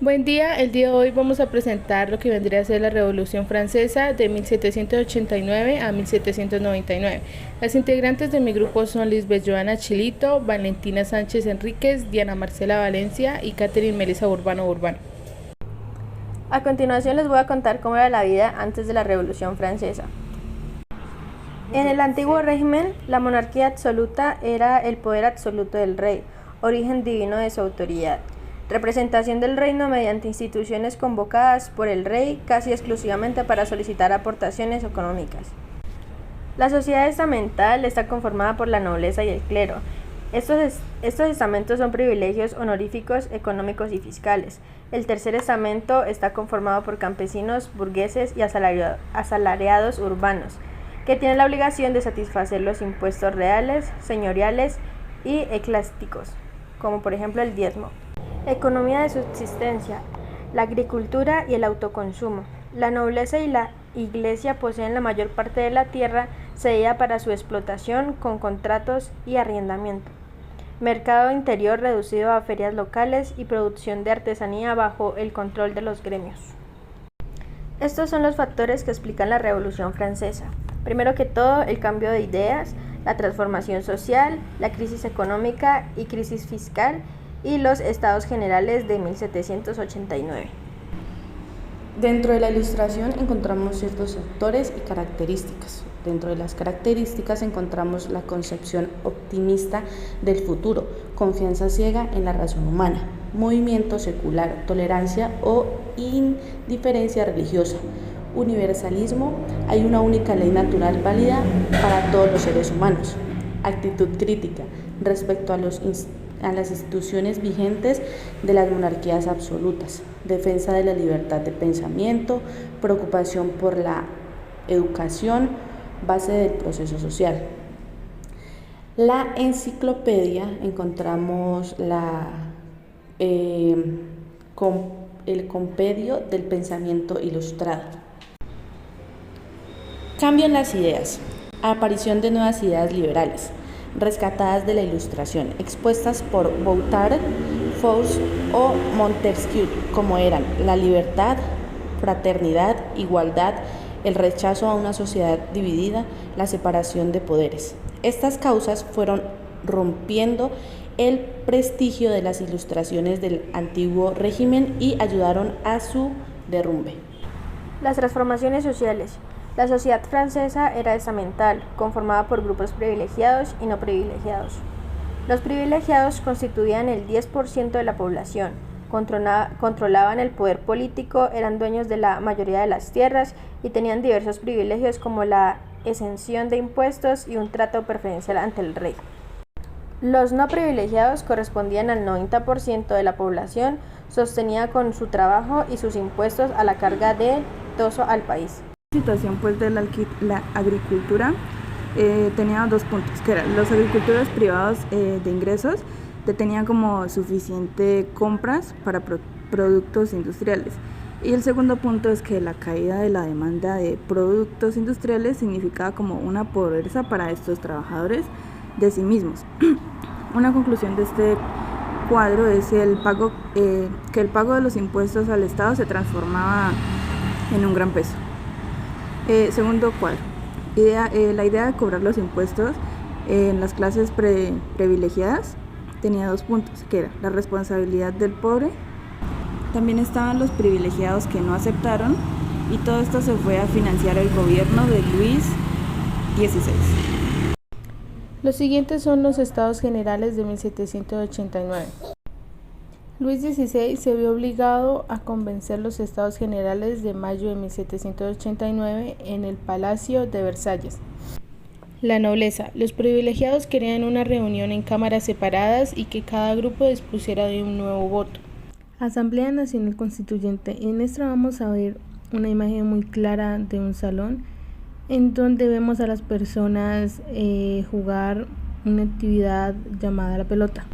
Buen día, el día de hoy vamos a presentar lo que vendría a ser la Revolución Francesa de 1789 a 1799. Las integrantes de mi grupo son Lisbeth Joana Chilito, Valentina Sánchez Enríquez, Diana Marcela Valencia y Catherine Melissa Urbano. A continuación les voy a contar cómo era la vida antes de la Revolución Francesa. En el antiguo régimen, la monarquía absoluta era el poder absoluto del rey, origen divino de su autoridad, representación del reino mediante instituciones convocadas por el rey casi exclusivamente para solicitar aportaciones económicas. La sociedad estamental está conformada por la nobleza y el clero. Estos estamentos son privilegios honoríficos, económicos y fiscales. El tercer estamento está conformado por campesinos, burgueses y asalariados urbanos, que tienen la obligación de satisfacer los impuestos reales, señoriales y eclesiásticos, como por ejemplo el diezmo. Economía de subsistencia, la agricultura y el autoconsumo. La nobleza y la iglesia poseen la mayor parte de la tierra cedida para su explotación con contratos y arrendamiento. Mercado interior reducido a ferias locales y producción de artesanía bajo el control de los gremios. Estos son los factores que explican la Revolución Francesa. Primero que todo, el cambio de ideas, la transformación social, la crisis económica y crisis fiscal y los estados generales de 1789. Dentro de la Ilustración encontramos ciertos sectores y características. Dentro de las características encontramos la concepción optimista del futuro, confianza ciega en la razón humana, movimiento secular, tolerancia o indiferencia religiosa, universalismo, hay una única ley natural válida para todos los seres humanos, actitud crítica respecto a las instituciones vigentes de las monarquías absolutas, defensa de la libertad de pensamiento, preocupación por la educación, base del proceso social. La enciclopedia encontramos el compendio del pensamiento ilustrado. Cambio en las ideas, aparición de nuevas ideas liberales, rescatadas de la Ilustración, expuestas por Voltaire, Faust o Montesquieu, como eran la libertad, fraternidad, igualdad, el rechazo a una sociedad dividida, la separación de poderes. Estas causas fueron rompiendo el prestigio de las ilustraciones del antiguo régimen y ayudaron a su derrumbe. Las transformaciones sociales. La sociedad francesa era estamental, conformada por grupos privilegiados y no privilegiados. Los privilegiados constituían el 10% de la población, controlaban el poder político, eran dueños de la mayoría de las tierras y tenían diversos privilegios como la exención de impuestos y un trato preferencial ante el rey. Los no privilegiados correspondían al 90% de la población, sostenía con su trabajo y sus impuestos a la carga de todo al país. La situación pues de la agricultura tenía dos puntos, que eran los agricultores privados de ingresos tenían como suficiente compras para productos industriales. Y el segundo punto es que la caída de la demanda de productos industriales significaba como una pobreza para estos trabajadores de sí mismos. Una conclusión de este cuadro es que el pago de los impuestos al Estado se transformaba en un gran peso. Segundo cuadro, la idea de cobrar los impuestos en las clases privilegiadas tenía dos puntos, que era la responsabilidad del pobre. También estaban los privilegiados que no aceptaron y todo esto se fue a financiar el gobierno de Luis XVI. Los siguientes son los estados generales de 1789. Luis XVI se vio obligado a convencer los estados generales de mayo de 1789 en el Palacio de Versalles. La nobleza. Los privilegiados querían una reunión en cámaras separadas y que cada grupo dispusiera de un nuevo voto. Asamblea Nacional Constituyente. En esta vamos a ver una imagen muy clara de un salón en donde vemos a las personas jugar una actividad llamada la pelota.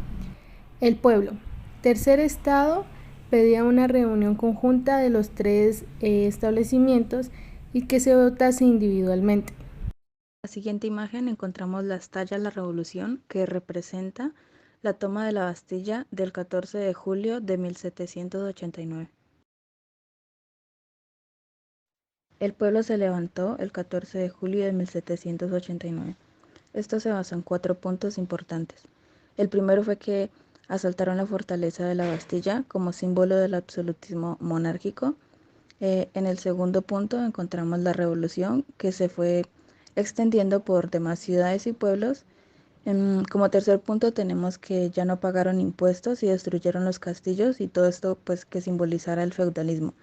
El pueblo. Tercer estado pedía una reunión conjunta de los tres establecimientos y que se votase individualmente. En la siguiente imagen encontramos la Estalla de la Revolución, que representa La toma de la Bastilla del 14 de julio de 1789. El pueblo se levantó el 14 de julio de 1789. Esto se basó en 4 puntos importantes. El primero fue que asaltaron la fortaleza de la Bastilla como símbolo del absolutismo monárquico. En el segundo punto encontramos la revolución que se fue extendiendo por demás ciudades y pueblos. Como tercer punto tenemos que ya no pagaron impuestos y destruyeron los castillos y todo esto pues que simbolizara el feudalismo.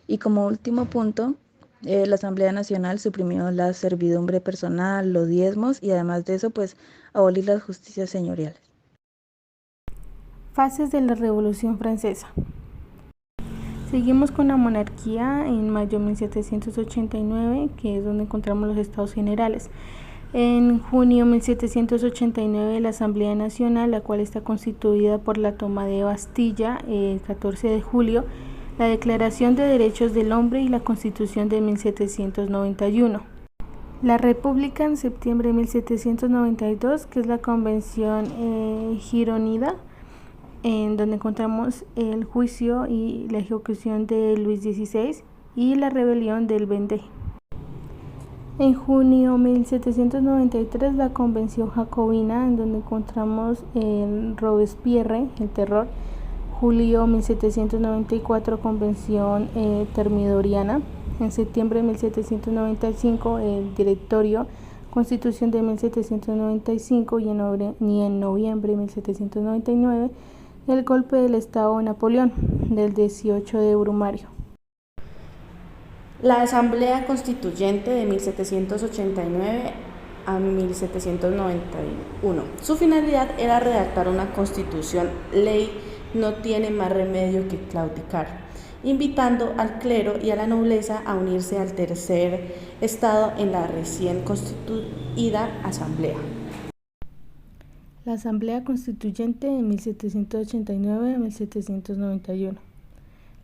Y como último punto, la Asamblea Nacional suprimió la servidumbre personal, los diezmos y además de eso pues abolir las justicias señoriales. Fases de la Revolución Francesa. Seguimos con la monarquía en mayo de 1789, que es donde encontramos los estados generales. En junio de 1789, la Asamblea Nacional, la cual está constituida por la toma de Bastilla el 14 de julio, la Declaración de Derechos del Hombre y la Constitución de 1791. La República en septiembre de 1792, que es la Convención Gironida, en donde encontramos el juicio y la ejecución de Luis XVI y la rebelión del Vendée. En junio de 1793, la Convención Jacobina, en donde encontramos el Robespierre, el terror. Julio 1794, Convención Termidoriana. En septiembre de 1795, el Directorio, Constitución de 1795 y en noviembre de 1799, el golpe del Estado de Napoleón, del 18 de Brumario. La Asamblea Constituyente de 1789 a 1791. Su finalidad era redactar una constitución ley. No tiene más remedio que claudicar, invitando al clero y a la nobleza a unirse al tercer estado en la recién constituida Asamblea. La Asamblea Constituyente de 1789 a 1791.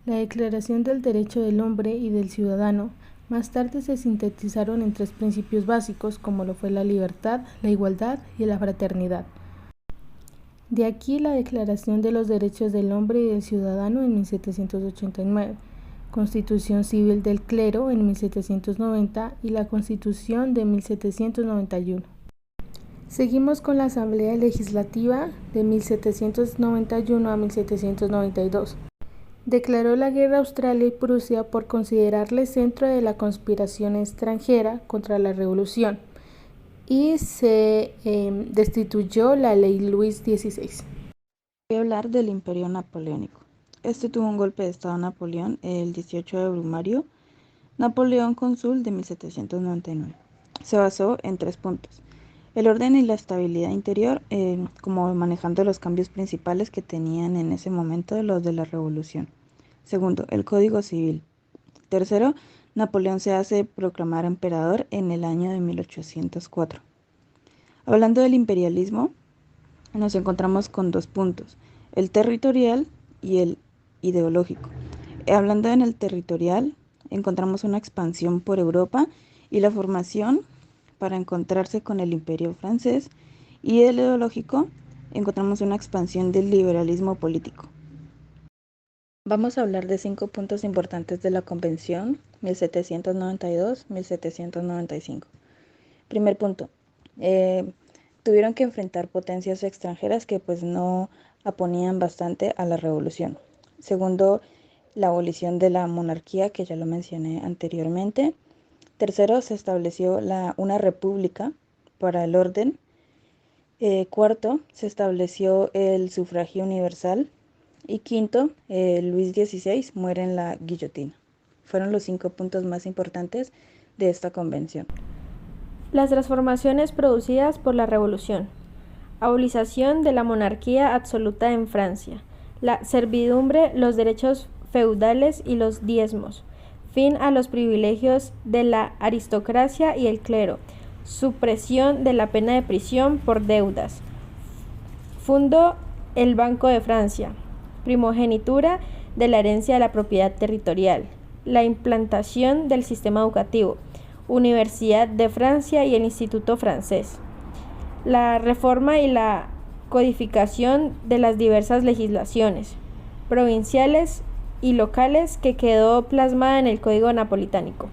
La Declaración del Derecho del Hombre y del Ciudadano más tarde se sintetizaron en 3 principios básicos, como lo fue la libertad, la igualdad y la fraternidad. De aquí la Declaración de los Derechos del Hombre y del Ciudadano en 1789, Constitución Civil del Clero en 1790 y la Constitución de 1791. Seguimos con la Asamblea Legislativa de 1791 a 1792. Declaró la guerra a Australia y Prusia por considerarle centro de la conspiración extranjera contra la revolución y se destituyó la ley Luis XVI. Voy a hablar del Imperio Napoleónico. Este tuvo un golpe de estado Napoleón el 18 de Brumario. Napoleón Cónsul de 1799. Se basó en 3 puntos. El orden y la estabilidad interior, como manejando los cambios principales que tenían en ese momento los de la revolución. Segundo, el Código Civil. Tercero, Napoleón se hace proclamar emperador en el año de 1804. Hablando del imperialismo, nos encontramos con 2 puntos, el territorial y el ideológico. Hablando en el territorial, encontramos una expansión por Europa y la formación para encontrarse con el imperio francés, y el ideológico encontramos una expansión del liberalismo político. Vamos a hablar de 5 puntos importantes de la Convención 1792-1795. Primer punto, tuvieron que enfrentar potencias extranjeras que pues no oponían bastante a la revolución. Segundo, la abolición de la monarquía, que ya lo mencioné anteriormente. Tercero, se estableció una república para el orden. Cuarto, se estableció el sufragio universal. Y quinto, Luis XVI muere en la guillotina. Fueron los 5 puntos más importantes de esta convención. Las transformaciones producidas por la revolución. Abolición de la monarquía absoluta en Francia. La servidumbre, los derechos feudales y los diezmos. Fin a los privilegios de la aristocracia y el clero. Supresión de la pena de prisión por deudas. Fundó el Banco de Francia. Primogenitura de la herencia de la propiedad territorial. La implantación del sistema educativo. Universidad de Francia y el Instituto Francés. La reforma y la codificación de las diversas legislaciones provinciales y locales que quedó plasmada en el Código Napolitánico.